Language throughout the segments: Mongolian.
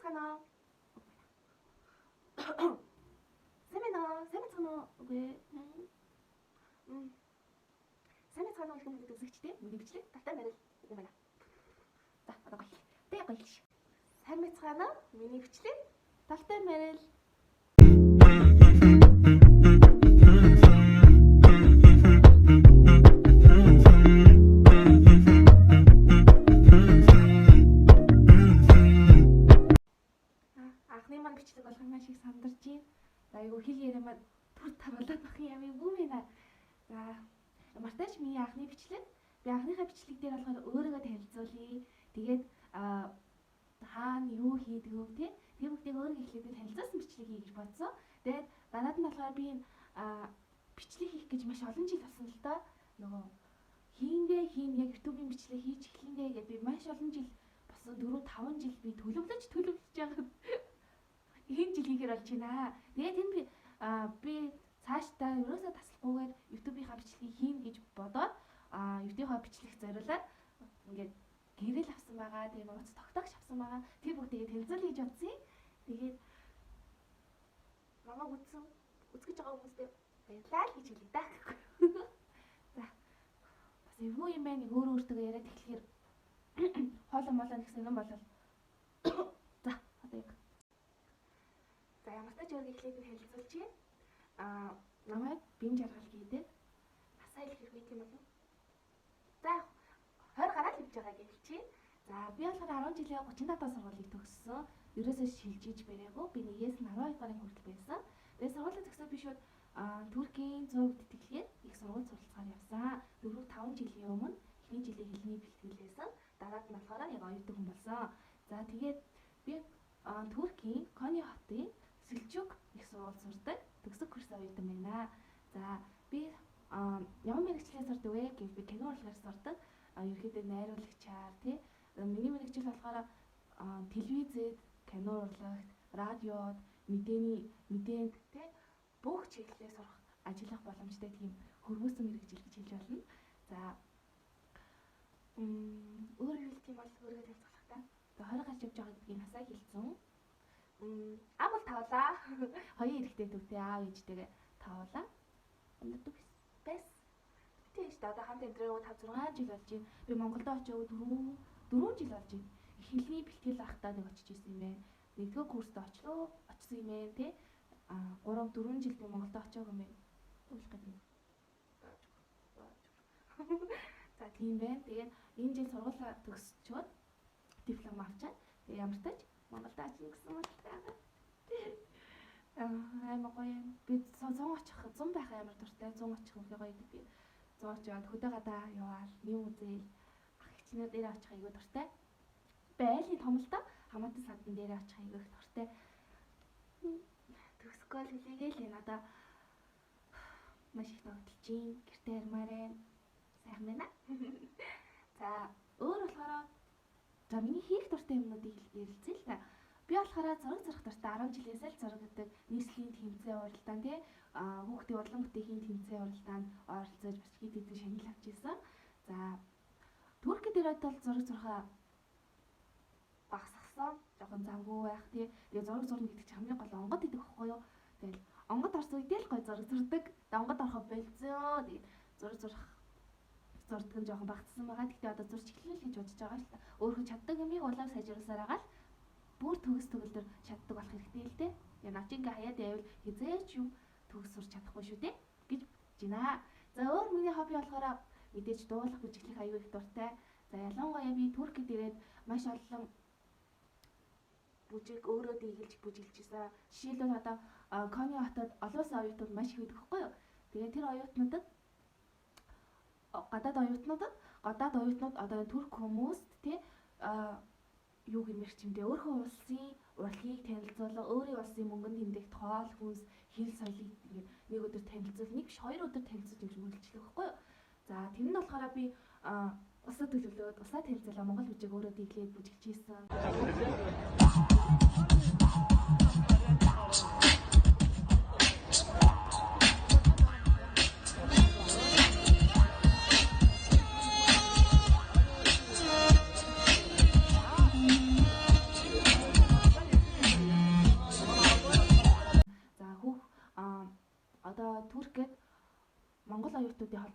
байцгаана уу? Сайн байцгаана уу? Үгүй. Сайн байцгаана уу хүмүүс үзэгчтэй. Миний бичлэг тавтай барил юм байна. За, одоо гоё. Тэ гоё ш. Сайн байцгаана уу? Миний бичлэг тавтай барил. Анхны маань бичлэг болгох маш их сандарч байна. За айгу хэл яриа маань түр таруулаад бах юм юу вэ? За Марташ миний анхны бичлэг. Би анхныхаа бичлэг дээр болохоор өөрийгөө танилцуулъя. Тэгээд хаана юу хийдэг вэ те? Тэр бүгдийг өөрийгөө эхлээд танилцуулсан бичлэг хий гэж бодсон. Тэгээд дараад нь болохоор би бичлэг хийх гэж маш олон жил болсон л доо. Нөгөө хийн яг YouTube-ийн бичлэг хийж эхлэндээ гэдэг би маш олон жил болсон 4-5 жил би төлөвлөж байгаа. Энэ жил хийхээр болж байна. Тэгээд энэ би цаашдаа ерөөсөө таслахгүйгээр YouTube-ийнхаа бичлэгийг хийн гэж бодоод YouTube-ийнхаа бичлэг зориулаад ингээд гэрэл авсан байгаа. Тэгээд нууц тогтоогч авсан байгаа. Тэр бүгдийг танилцуулъя гэж бодсон. Тэгээд намайг үзэж байгаа хүмүүстээ баярлалаа гэж хэлье да. За. Бас юу юм бэ? Нэг өөртөө яриад эхлэхээр хоолой молоо гэсэн юм болол. За, одоо яг. За, ямар ч зүйл эхлээд танилцуулчих. Намайг бим жаргал гэдэг. Насаа их хэрэг байт юм болов. За, 20 гараад л хийж байгаа гэлчээ. За, би болохоор 10 жилийн 37 даа сургуулийг төгссөн. Ерөөсөө шилжиж бариагүй. Би 1-ээс 12 гаруй хүртэл байсан. Тэгээд сургуулаа төгсөөд би шууд Туркийн 100 тэтгэлгээр их сургууль суралцахаар явсан. 4-5 жилийн өмнө эхний жилийн хэлний бэлтгэлээсэн. Дараад нь болохоор яг оюутан хүн болсон. За, тэгээд би Туркийн Кони хотын Сэлжүк их сургууль сурдаг. Төгсөх курс оюутан байна. За, би ямар мэргэжлээр сурдаг вэ гэвэл би кино урлагаар сурдаг. Ерөнхийдөө найруулагчаар тий. Миний мэргэжил болохоор телевизэд, кино урлагт, радиод, мэдээнд тий бүх чиглэлээр сурах, ажиллах боломжтой тийм хөрвөөсөн мэргэжил гэж хэлж болно. За, өөр хэлэх юм бол өөрийгөө танилцуулах та. Одоо 20 гарч явж байгаа гэдгийг насаа хэлсэн. Амбал тавлаа. Хоёр эрэгтэй төвтэй аав ээжтэйгээ тавлаа. Амьддаг байсан. Тэгэж та одоо хамт амьдраа 5-6 жил болж байна. Би Монголд очиж 4 жил болж байна. Эхлэний бэлтгэл ахтаа нэг очиж исэн юм байна. Нэгдүгээр курст очсон юм байна тий. 3-4 жил би Монголд очиог юм байна. Уулах гэдэг юм. За тийм байна. Тэгээд энэ жил сургуулаа төгсчөөд диплом авчаад тэгээд ямар ч тач Монголд ажиллах гэсэн байна. Аймаг гоё. Би 100 очих 100 байх амар дуртай. 100 очих үнэхээр гоё гэдэг. 100 очиод хөдөө гадаа яваал, нэм үзээл, ах хичнээн дээр очих айгүй дуртай. Байлын том л доо хамаатан садан дээр очих айгүй их дуртай. Төгсгөө л хэлээгээл энэ одоо маш их ногдолж гин. Гэртээ хармаарай. Сайхан байна. За, өөр болохоор за миний хийх дуртай юмнуудыг ярилцъя л та. Би болохоор зураг зурх дуртай 10 жилээс л зурагдаг нийслэлийн тэмцээн уралдаан тий хүүхдийн урлан бүтээхийн тэмцээн уралдаанд оролцож бас хэд хэдэн шагнал авч ирсэн. За Туркид ирээд бол зураг зурхаа багсгасан. Жохон замгүй байх тий. Тэгээ зураг зурна гэдэг чинь хамгийн гол онгод идэх байхгүй юу? Тэгэл онгод орсон үедээ л гой зураг зурдаг. Онгод орохоо болцоо. Тэгээ зураг зурдаг нь жоохон багтсан байгаа. Гэхдээ одоо зурч эхлэв гэж бодож байгаа л та. Өөрөө чаддаг юмыг улаан сайжруулсаар байгаа л бүр төгс төгөлдөр чаддаг болох хэрэгтэй л дээ. Яг начинга хаяад байвал хизээч юм төгс сурч чадахгүй шүү дээ гэж бодож байна. За өөр миний хобби болохоор мэдээж дуулах бүжиглэх аюул их дуртай. За ялангуяа би Туркид ирээд маш олон бүжиг өөрөө дийгэлж бүжиглэжсэн. Жишээлбэл одоо Кони хотод олон улсын оюутнууд маш их байдаг хгүй юу? Тэгээд тэр оюутнуудад гадаад оюутнууд одоо турк хүмүүст тий юу гэмээр ч юм дээ өөрийнхөө улсын урлагийг танилцуулах, өөрийн улсын мөнгөнд тэмдэгт хоол хүнс, хэл соёлыг ингээд нэг өдөр танилцуул, нэг биш 2 өдөр танилцуулж ингэж мөрөлжлөх байхгүй юу? За тэр нь болохоор би улсаа төлөвлөөд улсаа танилцуулаа Монгол бүжиг өөрөө дэглээд бүжиглэж ийсэн.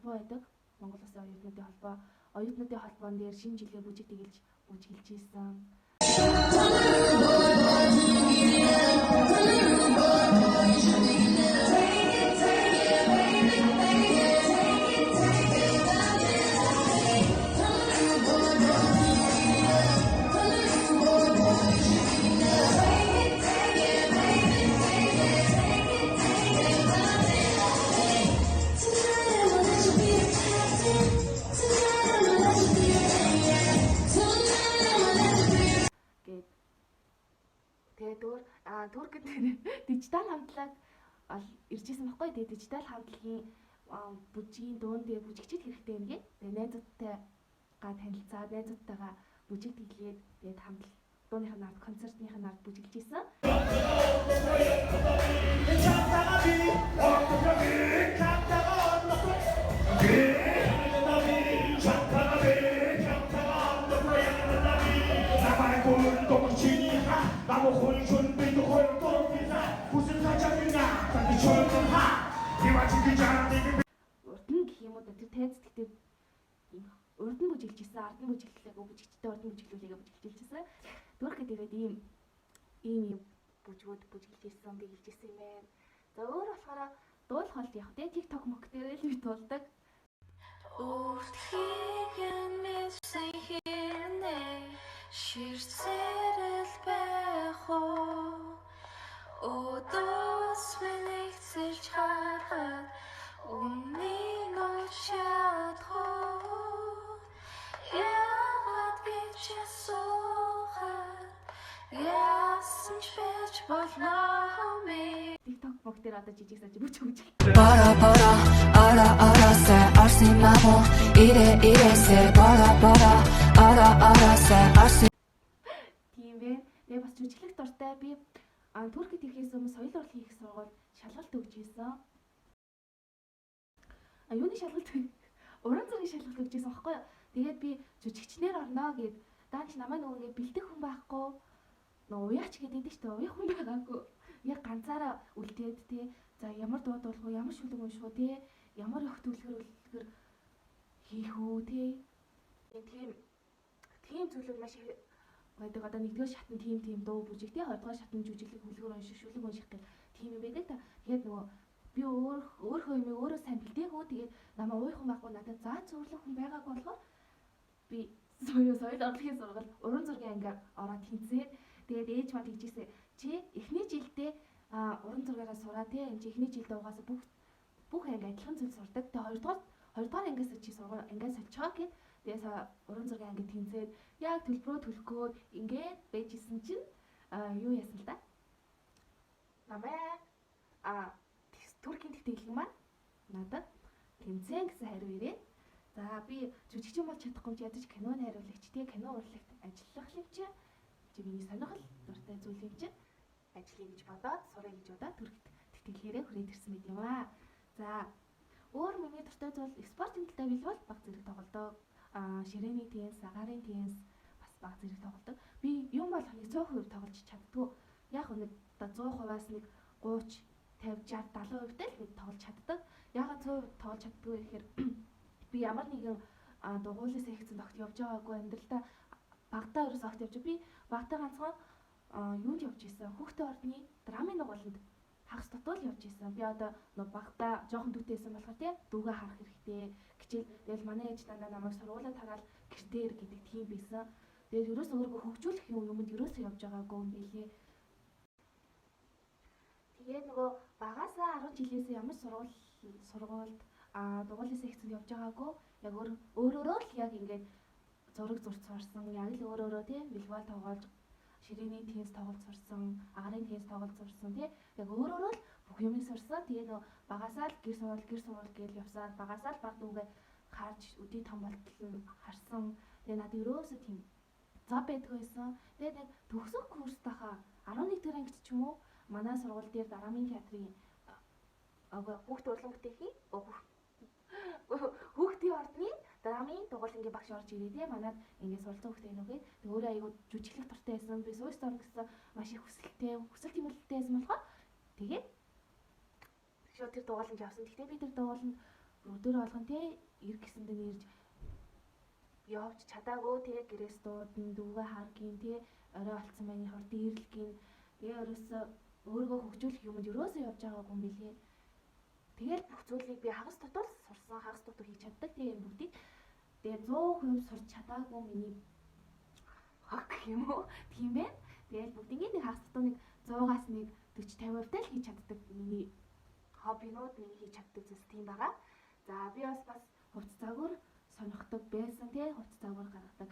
холбоо байдаг. Монгол Улсын оюутнуудын холбоо. Оюутнуудын холбоон дээр шинэ жилээр бүжиг тэгэлж бүжиглэж ийсэн. Туркд дижитал хамтлаг ирж исэн баггүй. Тэгээ дижитал хамтлагийн бүжгийн дуун дээр бүжигчд хэрэгтэй юм гээ. Тэгээ найзуудтайгаа танилцаад найзуудтайгаа бүжиг тэглээд тэгээд хамтлаг дууных нарт концертных нарт бүжиглэж исэн. Урд нь гэх юм уу тэр тайз тэгтээ урд нь бүжиглэж ирсэн, ард нь бүжиглэлээгүй бүжигчтэй урд нь бүжиглүүлээгээ бүжиглэж ирсэн. Туркд ирээд ийм бүжгүүд бүжиглэж ирсэн, биелж ирсэн юм байна. За өөр болохоор дуулах бол яг тэ TikTok мөх дээр л би дуулдаг. Урдхийг мэдсэн хэрнээ ширцэрэл байх уу Өдөөс мэнийг зэлж харахад өмнөний ночадхоо яагаад гэж асуухад яасан ч байж болно ми TikTok мөх дээр одоо жижиг саж бүжиг. Бара се арси мамо ире се бара се арси Тийм бэ. Тэгээ бас жүжиглэх дуртай би Туркид ирэхээс өмнө соёл урлагийн их сургууль шалгалт өгч ийсэн. Юуны шалгалт вэ? Уран зургийн шалгалт өгч ийсэн баггүй. Тэгээд би жүжигчнэр орноо гэд даанч намайг нөгөө бэлдэх хүн байхгүй. Нөгөө уяач гэдэг чинь шүү дээ. Уяах хүн байгаагүй. Яг ганцаараа үлдээд тий. За ямар дуу дуулах уу, ямар шүлэг унших уу тий. Ямар их төлгөр хийх үү тий. Тийм зүйлүүд маш их байдаг. Одоо нэгдүгээр шатны тийм дуу бүжиг тий, хоёрдугаар шатны жүжиглэх хөлгөр унших, шүлэг унших гэх тийм юм байдаг та. Тэгээд нөгөө би өөрийнхөө юмыг өөрөө сайн бэлдээгүү. Тэгээд намайг уух хүн байхгүй надад заа зөөрлөх хүн байгаагүй болохоор би соёл урлагийн сургууль уран зургийн ангиар ороод тэнцээд тэгээд ээж маань тэгжээсэ чи эхний жилдээ уран зургаараа сураа тий. Энд чи эхний жилдээ угаасаа бүх анги адилхан зүйл сурдаг. Тэгээд хоёрдугаар ангиас чи сургууль ангиас олчоо гэд тэгээс уран зургийн анги тэнцээд яг төлбөрөө төлөхөө ингээд байжсэн чинь юу яасан л да. Намайг Туркийн тэтгэлэг маань надад тэмцээн гэсэн хариу ирээ. За би жүжигчин болж чадахгүй ч ядаж киноны хариулагч тий кино урлагт ажиллах юм чи миний сонирхол дуртай зүйл юм чи ажиллая гэж бодоод сурах гэж удаа Туркид тэтгэлгээрээ хүрээд ирсэн байт юм аа. За өөр миний дуртай зүйл спортын талтай билбэл баг зэрэг тоглодог. Ширээний теннис, агарын теннис бас баг зэрэг тоглодог. Би юм болгоныг 100% тоглож чаддгүй. Яг нэг 100%-аас нэг 30, 50, 60, 70% дээр л нэг тоглож чаддаг. Ягаад 100% тоглож чаддгүй гэхээр би ямар нэгэн дугуулсан секцэнд огт явж байгаагүй амьдралдаа багтаа ерөөс огт явж би багтаа ганцхан юунд явж исэн хүүхдээ орны драмын дугууланд хагас дотоод явж исэн. Би одоо багтаа жоохон дүүтэйсэн болохоор тий дүүгээ харах хэрэгтэй. Хичээл тэгэл манай ээж дандаа намайг сургуулаа тагаад гэртээр гэдэг тийм байсан. Тэгээд ерөөс өөрийгөө хөгжүүлэх юмд ерөөсөө явж байгаагүй юм билээ. Тэгээд нөгөө багасаа 10 жилээсээ ямар сургуульд дугуулсан секцэнд явж байгаагүй. Яг өөрөөрөө л яг ингээд зураг зурц сурсан. Яг л өөрөөрөө тий волейбол тоглож ширээний теннис тоглож сурсан, агарын теннис тоглож сурсан тий. Яг өөрөөрөө л бүх юмыг сурсан. Тэгээд нөгөө багасаа л гэр сурвал гээл явсаар багасаа л баг дүүгээ харж өдий том болтол нь харсан. Тэгээд надад ерөөсөө тийм зав байдгүй байсан. Тэгээд яг төгсөх курс тахаа 11 дэх ангид ч юм уу манай сургууль дээр драмын театрын хүүхдийн урлан бүтээхийн хүүхдийн ордны драмын дугуулангийн багш орж ирээ тий. Манайд ингээд суралцсан хүүхдээ нүгээ. Тэг өөрөө аягүй жүжиглэх дуртай байсан. Би сууж дорно гэсэн маш их хүсэл тэмүүлэлтэй байсан болохоор тэгээд шууд тэр дугууланд явсан. Гэхдээ би тэр дугууланд өдөр болгон те ир гэсэндээ нэрж явж чадаагүй те гэрээс дуудана дүүгээ харгийн те орой олцсон байны хорд ирлгийн тэгээ ерөөсөө өөрийгөө хөгжүүлэх юмд ерөөсөө явж байгаагүй юм билээ. Тэгэл бүх зүйлийг би хагас дотор сурсан, хагас дотор хийж чаддаг тийм бүгдийг тэгээ 100% сурч чадаагүй миний хог юм уу? Тийм байна. Тэгэл бүгдийг нэг хагас дотор нэг 100-аас нэг 40-50% л хийж чаддаг миний хоббинууд миний хийж чаддаг зүйлс тийм байгаа. За би бас хувц загвар сонирхдаг байсан тий хувц загвар гаргадаг.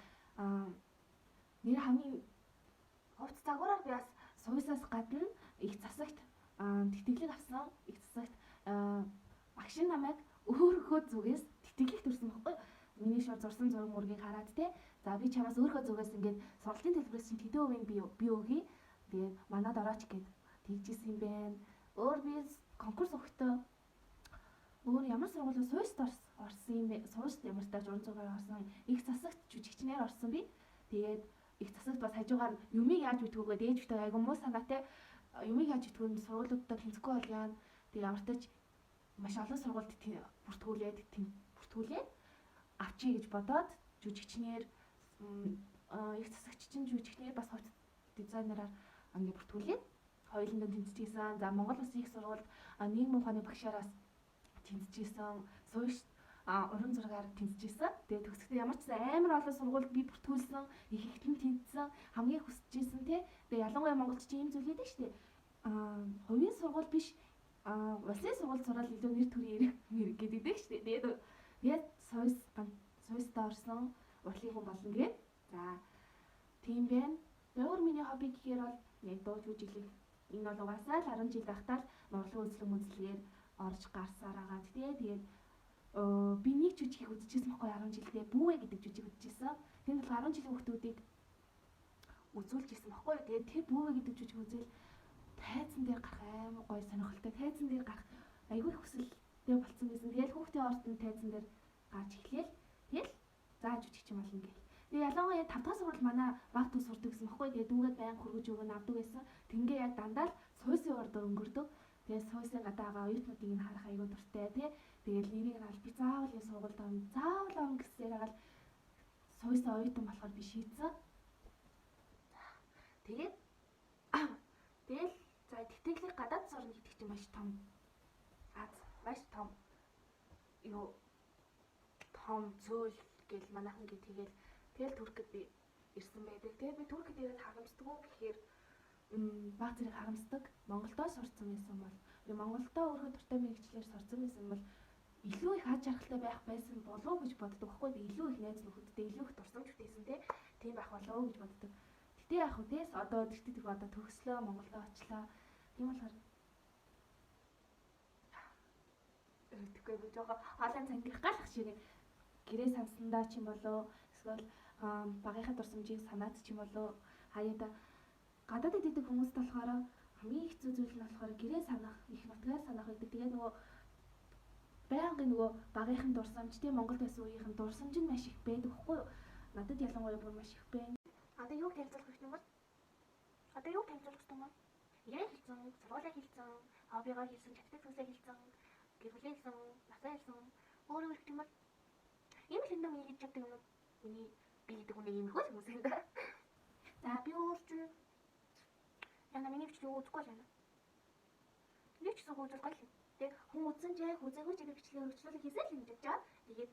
Нэр хамгийн хувц загвараар би бас суйсаас гадна их засагт тэтгэлэг авсан. Их засагт багш намайг өөрийнхөө зүгээс тэтгэлэг төрсөн байхгүй. Миний шууд зурсан зураг мургийг хараад тий. За би чамаас өөрийнхөө зүгээс ингээд сургалтын төлбөрөөс чинь тэдэн хувийн би өгье. Тэгээд манад орооч гэд тэгжсэн юм байна. Өөр би конкурс өгөхдөө өөр ямар сургуулийн суйст орсон юм бэ? Суйст ямар тааж уран зургаар орсон. Их засагт жүжигчнээр орсон би. Тэгээд их засагт бас хажуугаар юмыг яаж битгүүгээ дээж битээ айгу муу санаатай юмыг яаж битгүүн сургуулиудаа тэнцэхгүй бол яа. Тэгээд ямар тааж маш олон сургуульд бүртгүүлээд авчий гэж бодоод жүжигчнээр их засагччин жүжигчнээр бас хувц дизайнераар ингээд бүртгүүлээд хоёуланд тэнцэжсэн. За Монгол Улсын их сургуульд нийгмийн ухааны багшаараас тэнцэжсэн. Суйш уран зургаар тэнцэжсэн. Тэгээд төгсгөл ямар ч амар олон сургуульд би бүртгүүлсэн, их ихтэн тэнцсэн, хамгийн хүсэжсэн тий. Тэгээд ялангуяа монголчууд ийм зүйл хийдэг шүү дээ. Хувийн сургууль биш улсын сургууль сураад илүү нэр төрийн ирэх гэдэг шүү дээ. Тэгээд суйстаа орсон урлагийн хүн болно гэдэг. За тийм байна. Өөр миний хобби гэхээр бол яг дуу жүжиглэх. Энэ бол угаасаа л 10 жил байхдаа л Монголын үзлэгээр орж гарсаар агаад тэгээд би нэг жүжигийг үзчихсэн байхгүй 10 жилдээ Бүүвэ гэдэг жүжиг үзчихсэн. Тэгээд бол 10 жилийн хүүхдүүдийг үзүүлж ирсэн байхгүй. Тэгээд тэр Бүүвэ гэдэг жүжиг үзэл тайзан дээр гарах амар гоё сонирхолтой. Тайзан дээр гарах айгүй хүсэлтэй болцсон байсан. Тэгээд хүүхдийн ордонд тайзан дээр гарч эхлээл. Тэгэл заа жүжигч юм болно гэх. Тэгээ ялангуяа 5 дахь сургууль манай баг тус сурдаг гэсэн баггүй. Тэгээ дүүгээд байнга хөргөж өгөн авдаг байсан. Тингээ яг дандаа л суйсын ордоор өнгөрдөг. Тэгээ суйсын гадаагаа оюутнуудыг нь харах айгүй дуртай тий. Тэгээл нэрийг нь аль би заавал энэ сургуульд орно. Заавал орно гэсээр хагаад суйсын оюутан болохоор би шийдсэн. Тэгээд тэгэл за тэтгэлэг гадаад сурна гэдэг чинь маш том зүйл гэл манайхан гээ тэгэл Туркид би ирсэн байдаг. Тэгээд би Туркид ирээд харамсдаггүй гэхээр баг зэрэг харамсдаг. Монголдоо сурцсан байсан бол би Монголдоо өөрөө дуртай мэргэжлэр сурцсан байсан бол илүү их аж аргалтай байх байсан болов уу гэж боддог байхгүй. Би илүү их найз нөхөдтэй илүү их дурсамж бүтээсэн тийм байх болов уу гэж боддог. Гэтэ яг хөө тийм одоо төгслөө Монголдоо очлоо. Тийм болохоор тэгвэл би жоохон хоолой цангих галах шиг гэрээ сансандаа ч юм болоо эсвэл багийнхаа дурсамжийг санаад ч юм болоо хаяада гадаадд идэг хүмүүст болохоор хамгийн хэцүү зүйл нь болохоор гэрээ санах их нутгаар санах гэдэг. Тэгээ нөгөө байнгын нөгөө багийнхан дурсамж тийм Монголд байсан үеийнхэн дурсамж нь маш их байдаг хгүй юу? Надад ялангуяа бүр маш их байна. Одоо юу танилцуулах гэж юм бол? Одоо юу танилцуулах гэж юм бол? Яа хэлсэн, сургуулаа хэлсэн, хоббигоо хэлсэн, чаддаг зүйлсээ хэлсэн, гэр бүлээ хэлсэн, насаа хэлсэн. Өөрөө хэлэх юм бол ийм л энэ хийж чаддаг юм уу? Миний би гэдэг хүн ийм хөл хүмүүс юм да. За би өөрчн яна миний бичлэг үзэхгүй л байна. Нэг ч зүйл гоё л. Тэг хүн үзсэн ч яг үзээгүй ч бичлэгээр өөрчлөлт хийсэл л гэж байгаа. Тэгээд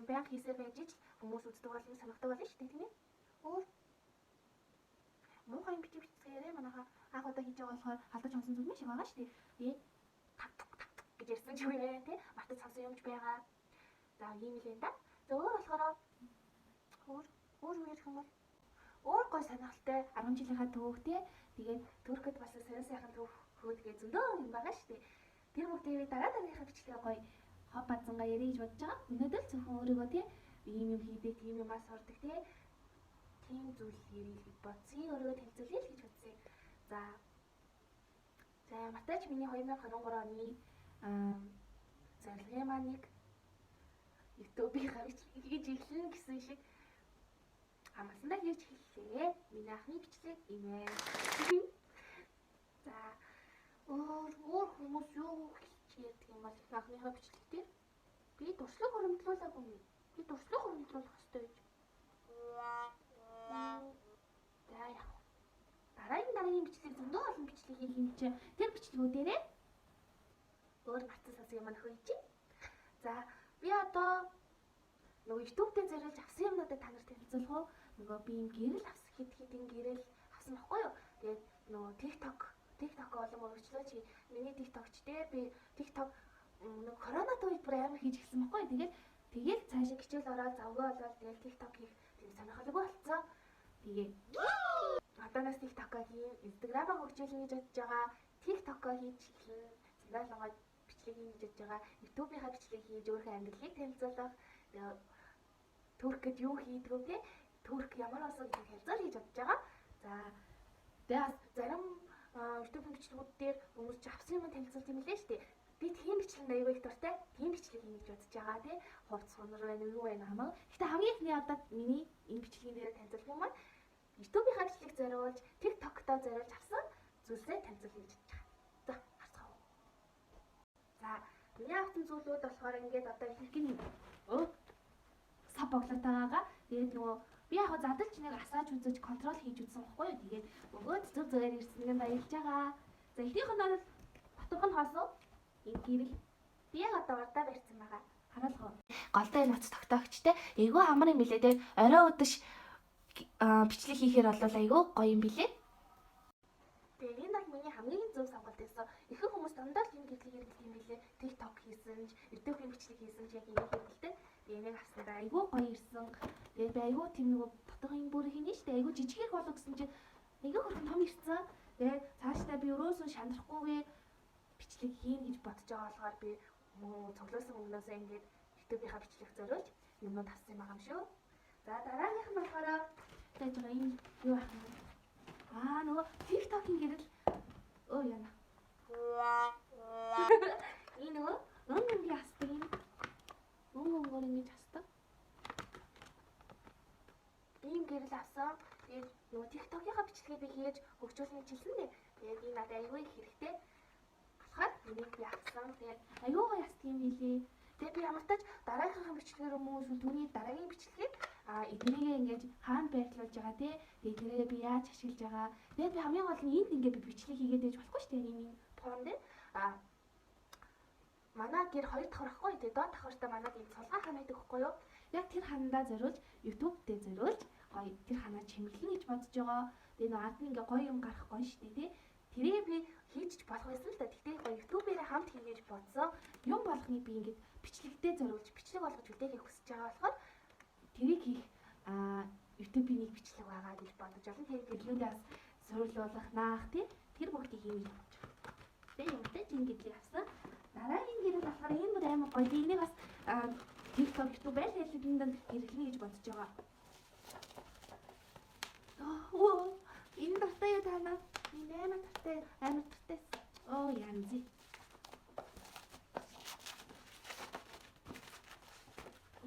баян хийсээр байж ч хүмүүс үздэг бол юм санагддаг болно шүү дээ тийм ээ. Өөр муухай бичгээрээ манайха анх удаа хийж байгаа болохоор халдаж онсон зүйл маш их байгаа шүү дээ. Тэгээд тавтук гэж ярьсан ч үгүй ээ тий. Мартаж сансан юмч байгаа. За ийм л энэ да. За өөр болохоор өөр юу ярих юм бол өөр гой сонирхолтой 10 жилийнхаа түүх тий. Тэгээд Туркид бас сайхан түүх хөөдгээ зөндөө юм байгаа шүү дээ. Тэр бүгдээ дараагийнхаа бичлэгээ гоё хоб базангаа ярих гэж бодож байгаа. Өнөөдөр л зөвхөн өөрийгөө тий ийм юм хийдэг, тийм юмас сурдаг тий. Тийм зүйл ярих гэж бодсон. Өөрийгөө танилцуулъя л гэж бодсон. За матач миний 2023 оны зорилгын маань нэг YouTube-ийн бичлэг хийж эхлэн гэсэн шиг амгалсандаа хийж эхэллээ. Миний анхны бичлэг юм ээ. За өөр хүмүүс юу ярьдаг юм бол их анхныхаа бичлэг дээр би туршлага хуримтлуулаагүй юм. Би туршлага хуримтлуулах хэрэгтэй гэж. За яах вэ? Дараагийн бичлэг зөндөө олон бичлэгийг хэмжээ. Тэр бичлэгүүдээрээ өөр марцсан юм нөхөж. За би одоо нөгөө YouTube дээр зориулж авсан юмнуудыг та нарт танилцуулах уу? Нөгөө би юм гэрэл авсан хэдэн гэрэл авсан байхгүй юу? Тэгээд нөгөө TikTok олон өргөжлөө чи миний TikTok ч дээ би TikTok нөгөө коронавирус үед бүр амар хийж гисэн байхгүй юу? Тэгээд цаашаа хичээл ороод завгүй болоод тэгээд TikTok хийх тийм сонирхолтой болцсон. Тэгээд одооноос TikTok-аа хийн, Instagram-аа хөгжүүлнэ гэж бодож байгаа. TikTok-аа хийж эхлэн сандаалгад бичлэг хийж бодож байгаа. YouTube-ийнхаа бичлэг хийж өөрийнхөө амьдралыг танилцуулах. Туркэд юу хийдгүү те? Турк ямар осоо гэдэг хэлзээр хийж бодож байгаа. За тэгээд зарим YouTube-ийн бичлэгүүд дээр хүмүүс ч авсан юм танилцуулт юм лээ шүү дээ. Би тийм бичлэг аягүй их дуртай. Тийм бичлэг хийж бодож байгаа те. Хувц сунар байна уу юу байна хамаа. Гэтэ хамгийн ихний одоо миний энэ бичлэгийн дээр танилцуулах юм бол YouTube-ийнхаа бичлэг зориулж, TikTok-тоо зориулж авсан зүйлсээ танилцуулж хийж байгаа. За, харцгаа. За, миний авсан зүйлүүд болохоор ингээд одоо ихэнх сав боглотойгоо тэгээд нөгөө би яг задалж нэг асааж үзэж контрол хийж үзсэн байхгүй юу. Тэгээд өгөөд зөв зөвөр ирсэнээр баярлж байгаа. За, эхнийх нь бол батухан хоосоо энэ гэрэл би яг одоо урдаа барьсан байгаа. Харуулгаа. Голдоо энэ ноц тогтоогчтэй. Эйгөө амар юм билээ те. Орой өдөш бичлэг хийхээр бол айгүй гоё юм билээ. Тэгээд энэ бол миний хамгийн зөв сонголт байсан. Ихэнх хүмүүс дандаа л энэ гэрлийг хэрэглэх юм билээ. TikTok хийсэн ч, YouTube-ийн бичлэг хийсэн ч яг ингэ хэрэглэдэг. Тэгээд нэг авсандаа айгүй гоё ирсэн. Тэгээд би айгүй тийм нөгөө дотоогын бүр хийнэ штэ. Айгүй жижигэр болоо гэсэн чинь айгүй хөрхөн том ирсэн. Тэгээд цаашдаа би өрөөсөө шандрахгүйгээр бичлэг хийн гэж бодож байгаа болохоор би цуглуулсан өмнөөсөө ингээд YouTube-ийнхаа бичлэг зориулж юмнууд авсан юм байгаа юм шүү. За дараагийнх нь болохоор байж байгаа энэ юу ах юм? Нөгөө TikTok-ийн гэрэл яана. Энэ нөгөө өнгө ястаг юм. Өнгөөр ингэж хастаг. Ийм гэрэл авсан. Тэгээд нөгөө TikTok-ийнхаа бичлэгийг би хийж хөгжүүлнэ гэж хэлсэн дээ. Тэгээд энэ надад аягүй хэрэгтэй. Болохоор энийг би авсан. Тэгээд аягүй гоё ястаг юм хэлээ. Тэгээд би ямар ч тач дараагийнхаа бичлэгээр хүмүүс түүний дараагийн бичлэгийг эднийгээ ингэж хаана байрлуулж байгаа тий. Тэгээд тэрээ би яаж ашиглаж байгаа. Тэгээд би хамгийн гол нь энд ингээ би бичлэг хийгээд байж болохгүй шүү дээ. Энэ форм дээр манай гэр хоёр давхар ахгүй. Тэгээд доод давхартаа манад энэ цулгаан хана байдаг байхгүй юу? Яг тэр ханандаа зориулж YouTube дээр зориулж гоё тэр ханаа чимэглэн гэж бодож байгаа. Тэгээд нөө ард нь ингээ гоё юм гарах гоё шүү дээ тий. Тэрээ би хийж болох байсан л да. Тэгтээ гоё YouTube-ээрээ хамт хийгээж бодсон. Юм болгоныг би ингээд бичлэгдээ зориулж бичлэг болгож үлдээхийг хүсэж байгаа болохоор тэрийг хийх YouTube-ийн нэг бичлэг байгаа гэж бодож олон тэгээд гэрлүүдээс суйрлуулах наах тий тэр бүгдийг хийж бодож байгаа. Тэгээ юмтай ч ингэдэг авсан. Дараагийн гэрэл болохоор энэ бүр амар гоё. Энийг бас TikTok YouTube байл хэлэдэнд хэрэглэнэ гэж бодож байгаа. Энэ дуртай юу танаа? Энэ амар дуртай. Янзи.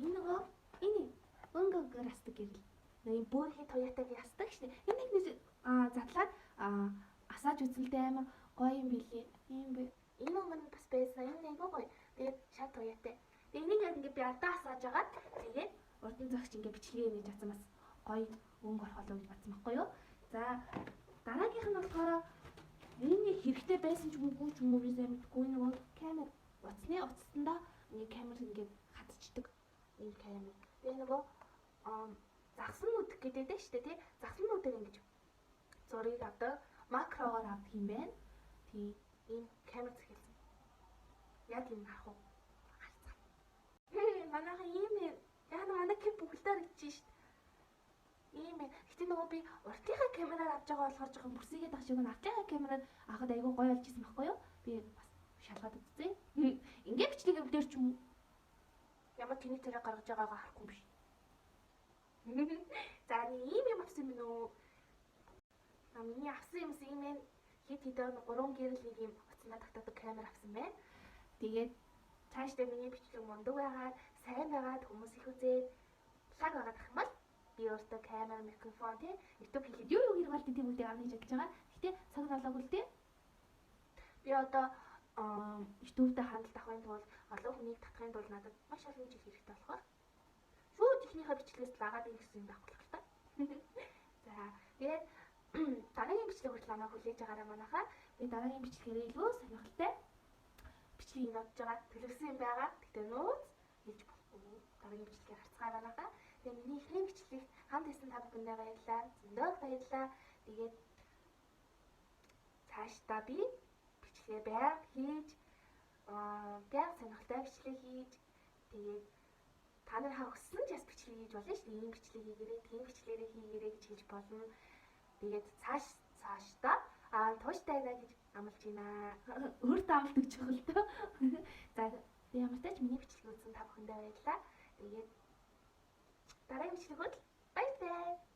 Энэ өнгөөр ястаг гэрэл. Нэг бөөрхийн туяатайг ястаг шнэ. Энийг нэг задлаад асааж үзэлтэй амар гоё юм билээ. Ийм бэ. Энэ өнгө бас байсан. Энэ айгүй гоё. Тэгээд шат туяатай. Тэгээд энийг ингээд би ардаа асааж агаад тэгээд урдын зогч ингээд бичлэгээ нээж авсан бас гоё өнгө орхолоо гэж бодсон байхгүй юу? За дараагийнх нь болохоор энэ хэрэгтэй байсан ч үгүй ч юм уу би сайн мэдгүй нөгөө камер утаснаа нэг камер ингээд хатчихдаг. Энэ камер. Тэгээ нөгөө загсан нүд гэдэг дээ шүү дээ тий. Загсан нүдээр ингэж зургийг авдаг. Макрогоор авдаг юм байна. Тий. Энэ камер захиалсан. Яг юм харах уу? Харцгаа. Манайха ийм яг манай кэп бүгэлдээр гэж шүү дээ. Ийм ээ. Гэтэ нөгөө би уртынхаа камераар авч байгаа болохоор жоохон бүрсийгээд байгаа шиг нь артлынхаа камераар авахад айгүй гоё болж ирсэн байхгүй юу? Би бас шалгаад үзье. Ингээ бичлэг өвдөр ч юм уу. Ямар тэнийг тэрэг гаргаж байгаагаа харахгүй биш. За ийм юм авсан юм уу? Миний авсан юмс ийм ээ. Хэд хэдэн 3 гэрэл нэг юм уцнаа татдаг камер авсан байна. Тэгээд цаашдаа миний бичлэг мундаг байгаад, сайн байгаад хүмүүс их үзээд лаг байгаад ах юм бол би өөртөө камер, микрофон тий YouTube хийхэд юу хэрэг болдгийг тийм үедээ авна гэж бодож байгаа. Гэтэ цаг болоогүй л тий. Би одоо ертөнцтэй хандлт авахын тулд олон хүнийг татахын тулд надад маш олон жил хэрэгтэй болохоор шууд ихнийхээ бичлэгээс лагаад ингэсэн юм давхлах та. За тэгээд дараагийн бичлэг хүртэл намайг хүлээж байгаарай манайхаа. Би дараагийн бичлэгээр илүү сонирхолтой бичлэгийг бодож байгаа төлөвсөн юм байгаа. Тэгтээ нууц хийж болохгүй. Дараагийн бичлэгээр харцгаая манайхаа. Тэгээд миний эхний бичлэг хамт хийсэн та бүхэндээ баярлалаа. Зөндөө баярлалаа. Тэгээд цаашдаа би бичлэгээ байг хийж байг сонирхолтой бичлэг хийж тэгээд та нар хагассан ч бас бичлэг хийж болно шүү дээ. Ийм бичлэг хийгээрэй, тийм бичлэгээрээ хийгээрэй гэж хэлж болно. Тэгээд цаашдаа тууштай гэж амлаж байна. Өөртөө амлалт гэж байгаа л доо. За ямар ч тач миний бичлэг үзсэн та бүхэндээ баярлалаа. Тэгээд дараагийн бичлэг бол баярлалаа.